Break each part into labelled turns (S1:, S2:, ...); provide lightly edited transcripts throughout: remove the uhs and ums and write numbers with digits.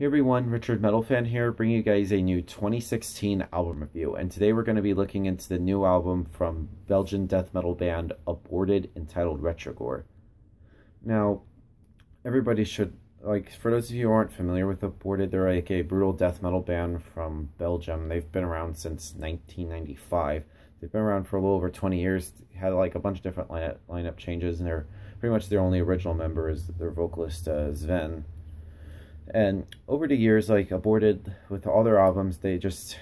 S1: Hey everyone, Richard Metal Fan here, bringing you guys a new 2016 album review. And today we're going to be looking into the new album from Belgian death metal band Aborted, entitled Retrogore. Now, everybody should, for those of you who aren't familiar with Aborted, they're like a brutal death metal band from Belgium. They've been around since 1995. They've been around for a little over 20 years, had like a bunch of different lineup changes, and they're pretty much their only original member is their vocalist, Sven. And over the years, Aborted, with all their albums, they just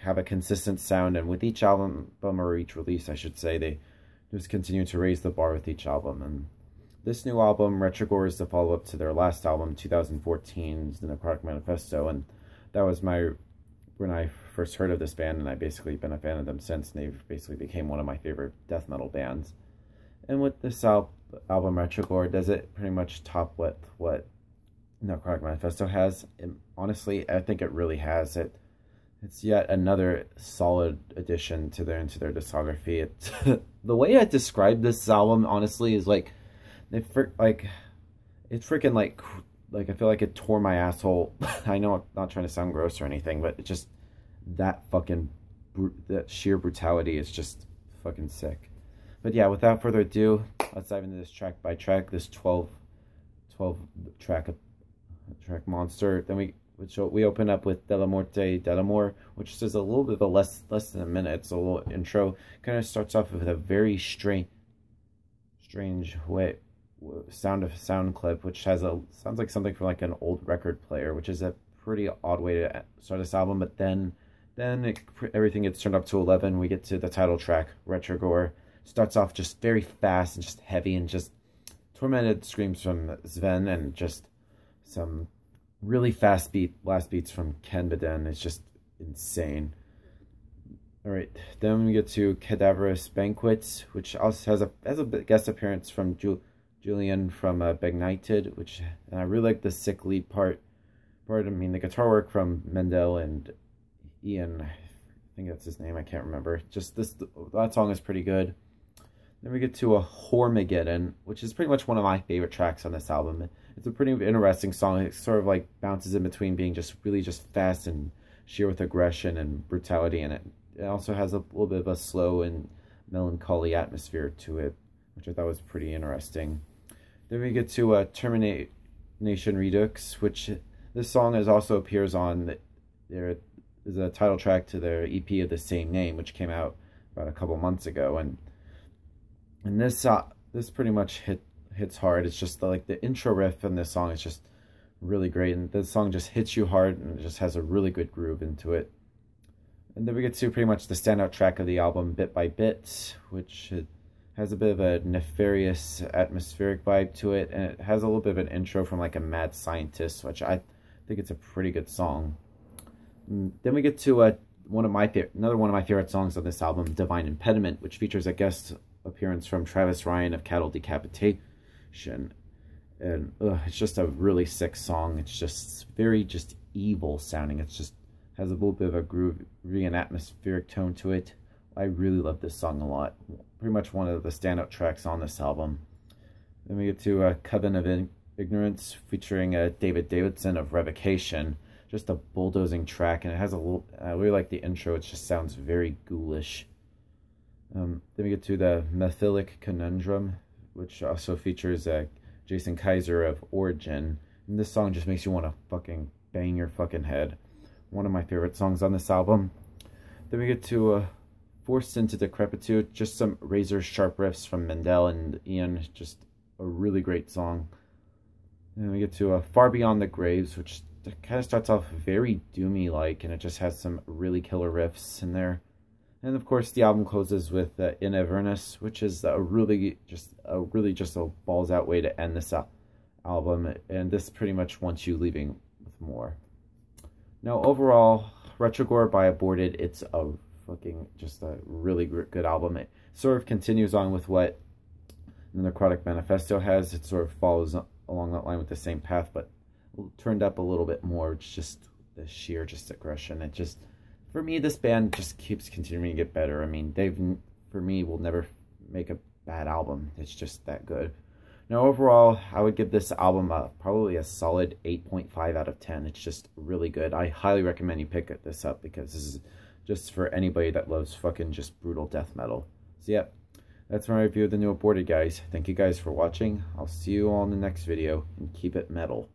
S1: have a consistent sound. And with each album, or each release, I should say, they just continue to raise the bar with each album. And this new album, Retrogore, is the follow-up to their last album, 2014's The Necrotic Manifesto. And that was when I first heard of this band, and I've basically been a fan of them since. And they've basically became one of my favorite death metal bands. And with this album, Retrogore, does it pretty much top what Necrotic Manifesto has. And honestly, I think it really has. It's yet another solid addition to their discography. The way I describe this album, honestly, is it's freaking I feel like it tore my asshole. I know I'm not trying to sound gross or anything, but it just, that sheer brutality is just fucking sick. But yeah, without further ado, let's dive into this track by track, this 12 track monster. Then we open up with De la Morte de l'Amor, which is a little bit of a less than a minute. It's a little intro. Kind of starts off with a very strange sound clip, which sounds like something from like an old record player, which is a pretty odd way to start this album. But then everything gets turned up to 11. We get to the title track, Retrogore. Starts off just very fast and just heavy, and just tormented screams from Sven, and just some really fast last beats from Ken Beden. It's just insane. Alright, then we get to Cadaverous Banquet, which also has a guest appearance from Julian from Begnited, and I really like the sick lead part. I mean, the guitar work from Mendel and Ian, I think that's his name, I can't remember. Just that song is pretty good. Then we get to a Hormageddon, which is pretty much one of my favorite tracks on this album. It's a pretty interesting song. It sort of bounces in between being really fast and sheer with aggression and brutality, and it also has a little bit of a slow and melancholy atmosphere to it, which I thought was pretty interesting. Then we get to Termination Redux, which this song also appears on there is a title track to their EP of the same name, which came out about a couple months ago, and this pretty much hits hard. It's just the intro riff in this song is just really great, and this song just hits you hard, and it just has a really good groove into it. And then we get to pretty much the standout track of the album, Bit by Bit, which has a bit of a nefarious atmospheric vibe to it, and it has a little bit of an intro from a mad scientist, which I think it's a pretty good song. And then we get to another one of my favorite songs on this album, Divine Impediment, which features a guest appearance from Travis Ryan of Cattle Decapitation, and it's just a really sick song. It's just very evil sounding. It just has a little bit of a groovy and atmospheric tone to it. I really love this song a lot. Pretty much one of the standout tracks on this album. Then we get to Coven of Ignorance, featuring David Davidson of Revocation. Just a bulldozing track, and it has I really like the intro. It just sounds very ghoulish. Then we get to the Methylic Conundrum, which also features Jason Kaiser of Origin. And this song just makes you want to fucking bang your fucking head. One of my favorite songs on this album. Then we get to Forced into Decrepitude, just some razor sharp riffs from Mendel and Ian. Just a really great song. Then we get to Far Beyond the Graves, which kind of starts off very doomy-like, and it just has some really killer riffs in there. And of course, the album closes with In Avernus, which is a really balls out way to end this album. And this pretty much wants you leaving with more. Now, overall, Retrogore by Aborted, it's just a really good album. It sort of continues on with what the Necrotic Manifesto has. It sort of follows along that line with the same path, but turned up a little bit more. It's just the sheer aggression. For me, this band just keeps continuing to get better. I mean, for me, will never make a bad album. It's just that good. Now, overall, I would give this album probably a solid 8.5 out of 10. It's just really good. I highly recommend you pick this up because this is just for anybody that loves fucking just brutal death metal. So, yeah, that's my review of the new Aborted, guys. Thank you guys for watching. I'll see you all in the next video, and keep it metal.